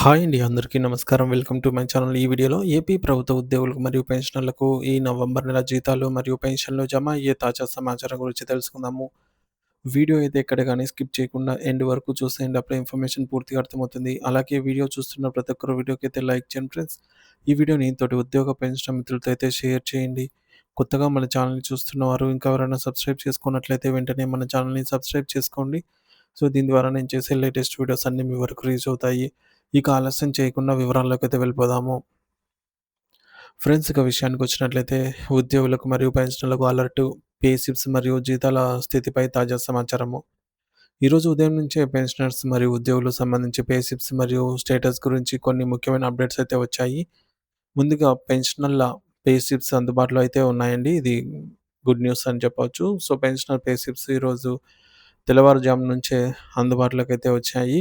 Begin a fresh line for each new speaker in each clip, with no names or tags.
Hi అండి. అందరికీ నమస్కారం. Welcome to my channel. ఈ వీడియోలో ఏపీ ప్రభుత్వ ఉద్యోగులకు మరియు పెన్షనర్లకు ఈ నవంబర్ నెల జీతాలు మరియు పెన్షన్‌లు జమ అయ్యే తాజా సమాచారం గురించి తెలుసుకుందాము. వీడియో అయితే ఎక్కడ గాని స్కిప్ చేయకుండా ఎండ్ వరకు చూసేయండి. అప్పుడే ఇన్ఫర్మేషన్ పూర్తిగా అర్థమవుతుంది. అలాగే వీడియో చూస్తున్న ప్రతి ఒక్కరు వీడియోకైతే లైక్ చేయండి ఫ్రెండ్స్. ఈ వీడియోని తోటి ఉద్యోగ పెన్షన్ మిత్రులతో అయితే షేర్ చేయండి. కొత్తగా మన ఛానల్‌ని చూస్తున్నవారు ఇంకా ఎవరైనా సబ్స్క్రైబ్ చేసుకున్నట్లయితే వెంటనే మన ఛానల్‌ని సబ్స్క్రైబ్ చేసుకోండి. సో, దీని ద్వారా నేను చేసే లేటెస్ట్ వీడియోస్ అన్నీ మీ వరకు రీచ్ అవుతాయి. ఇక ఆలస్యం చేయకుండా వివరాల్లోకైతే వెళ్ళిపోదాము. ఫ్రెండ్స్, ఇక విషయానికొచ్చినట్లయితే ఉద్యోగులకు మరియు పెన్షనర్లకు అలర్ట్, పే స్లిప్స్ మరియు జీతాల స్థితిపై తాజా సమాచారము. ఈరోజు ఉదయం నుంచే పెన్షనర్స్ మరియు ఉద్యోగులకు సంబంధించి పే స్లిప్స్ మరియు స్టేటస్ గురించి కొన్ని ముఖ్యమైన అప్డేట్స్ అయితే వచ్చాయి. ముందుగా పెన్షనర్ల పే స్లిప్స్ అందుబాటులో అయితే ఉన్నాయండి. ఇది గుడ్ న్యూస్ అని చెప్పొచ్చు. సో, పెన్షనర్ పే స్లిప్స్ ఈరోజు తెల్లవారుజాము నుంచే అందుబాటులోకైతే వచ్చాయి.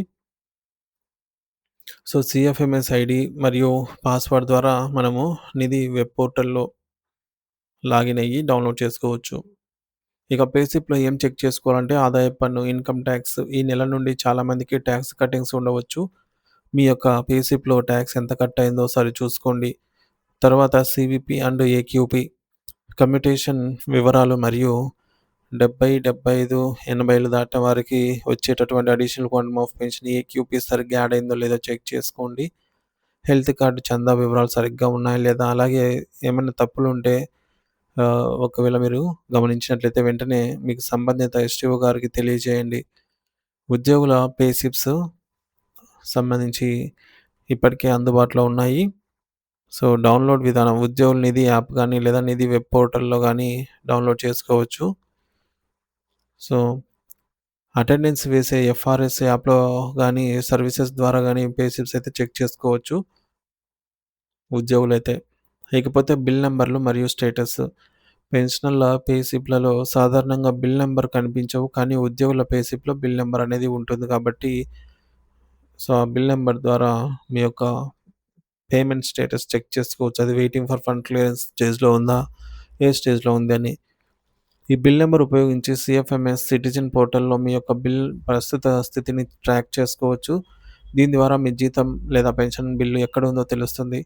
సో, సీఎఫ్ఎంఎస్ ఐడీ మరియు పాస్వర్డ్ ద్వారా మనము నిధి వెబ్ పోర్టల్‌లో లాగిన్ అయ్యి డౌన్‌లోడ్ చేసుకోవచ్చు. ఇక పేస్లిప్‌లో ఏం చెక్ చేసుకోవాలంటే ఆదాయపు పన్ను, ఇన్‌కమ్ టాక్స్ ఈ నెల నుండి చాలామందికి టాక్స్ కటింగ్స్ ఉండవచ్చు. మీ యొక్క పేస్లిప్‌లో టాక్స్ ఎంత కట్ అయిందో ఒకసారి చూసుకోండి. తర్వాత సీవీపీ అండ్ ఏక్యూపీ కమ్యూటేషన్ వివరాలు మరియు 70, 75, 80 దాటిన వారికి వచ్చేటటువంటి additional quantum of pension AQP సరిగ్గా యాడ్ అయిందో లేదో చెక్ చేసుకోండి. హెల్త్ కార్డ్ చందా వివరాలు సరిగ్గా ఉన్నాయా లేదా? అలాగే ఏమన్నా తప్పులుంటే ఒకవేళ మీరు గమనించినట్లయితే వెంటనే మీకు సంబంధిత ఎస్‌టిఓ గారికి తెలియజేయండి. ఉద్యోగుల పే స్లిప్స్ సంబంధించి ఇప్పటికే అందుబాటులో ఉన్నాయి. సో, డౌన్‌లోడ్ విధానం ఉద్యోగుల నిధి యాప్ గానీ, లేదా నిధి వెబ్ పోర్టల్‌లో గానీ డౌన్‌లోడ్ చేసుకోవచ్చు. సో, అటెండెన్స్ వేసే ఎఫ్ఆర్ఎస్ యాప్‌లో గానీ, సర్వీసెస్ ద్వారా గానీ పే స్లిప్స్ అయితే చెక్ చేసుకోవచ్చు ఉద్యోగులైతే. ఇకపోతే బిల్ నంబర్‌లు మరియు స్టేటస్. పెన్షనర్ల పే స్లిప్‌లలో సాధారణంగా బిల్ నంబర్ కనిపించవు. కానీ ఉద్యోగుల పే స్లిప్‌లో బిల్ నంబర్ అనేది ఉంటుంది కాబట్టి, సో, ఆ బిల్ నంబర్ ద్వారా మీ యొక్క పేమెంట్ స్టేటస్ చెక్ చేసుకోవచ్చు. అది వెయిటింగ్ ఫర్ ఫండ్ క్లియరెన్స్ స్టేజ్‌లో ఉందా? ఏ స్టేజ్‌లో ఉంది అని. ఈ బిల్ నంబర్ ఉపయోగించి సీఎఫ్ఎంఎస్ సిటిజన్ పోర్టల్‌లో మీ యొక్క బిల్ ప్రస్తుత స్థితిని ట్రాక్ చేసుకోవచ్చు. దీని ద్వారా మీ జీతం లేదా పెన్షన్ బిల్లు ఎక్కడ ఉందో తెలుస్తుంది.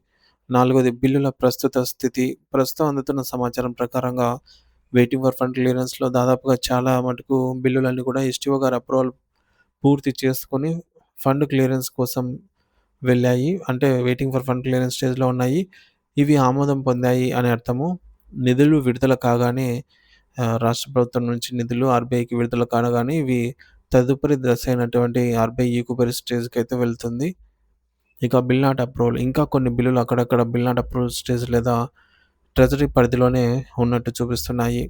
నాలుగోది బిల్లుల ప్రస్తుత స్థితి. ప్రస్తుతం అందుతున్న సమాచారం ప్రకారంగా వెయిటింగ్ ఫర్ ఫండ్ క్లియరెన్స్‌లో దాదాపుగా చాలా మటుకు బిల్లులన్నీ కూడా ఎస్టీఓ గారి అప్రూవల్ పూర్తి చేసుకొని ఫండ్ క్లియరెన్స్ కోసం వెళ్ళాయి. అంటే వెయిటింగ్ ఫర్ ఫండ్ క్లియరెన్స్ స్టేజ్‌లో ఉన్నాయి. ఇవి ఆమోదం పొందాయి అని అర్థము. నిధులు విడుదల కాగానే రాష్ట్ర ప్రభుత్వం నుంచి నిధులు ఆర్‌బీఐకి విడుదల కాగానే ఇవి తదుపరి దశ అయినటువంటి ఆర్‌బీఐ ఈక్వరీ స్టేజ్‌కైతే వెళ్తుంది. ఇక బిల్ నాట్ అప్రూవల్ ఇంకా కొన్ని బిల్లులు అక్కడక్కడ బిల్ నాట్ అప్రూవల్ స్టేజ్ లేదా ట్రెజరీ పరిధిలోనే ఉన్నట్టు చూపిస్తున్నాయి.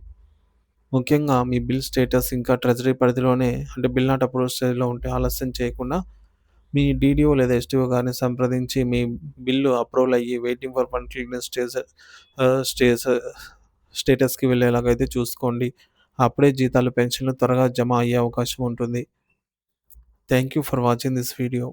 ముఖ్యంగా మీ బిల్ స్టేటస్ ఇంకా ట్రెజరీ పరిధిలోనే అంటే బిల్ నాట్ అప్రూవల్ స్టేజ్‌లో ఉంటే ఆలస్యం చేయకుండా మీ డీడీఓ లేదా ఎస్టీఓ గారిని సంప్రదించి మీ బిల్లు అప్రూవల్ అయ్యి వెయిటింగ్ ఫర్ ఫండ్ క్లియరెన్స్ ఆహ్, స్టేజ్ స్టేటస్‌కి వెళ్ళేలాగైతే చూసుకోండి. అప్పుడే జీతాలు, పెన్షన్‌లు త్వరగా జమ అయ్యే అవకాశం ఉంటుంది. Thank you for watching this video.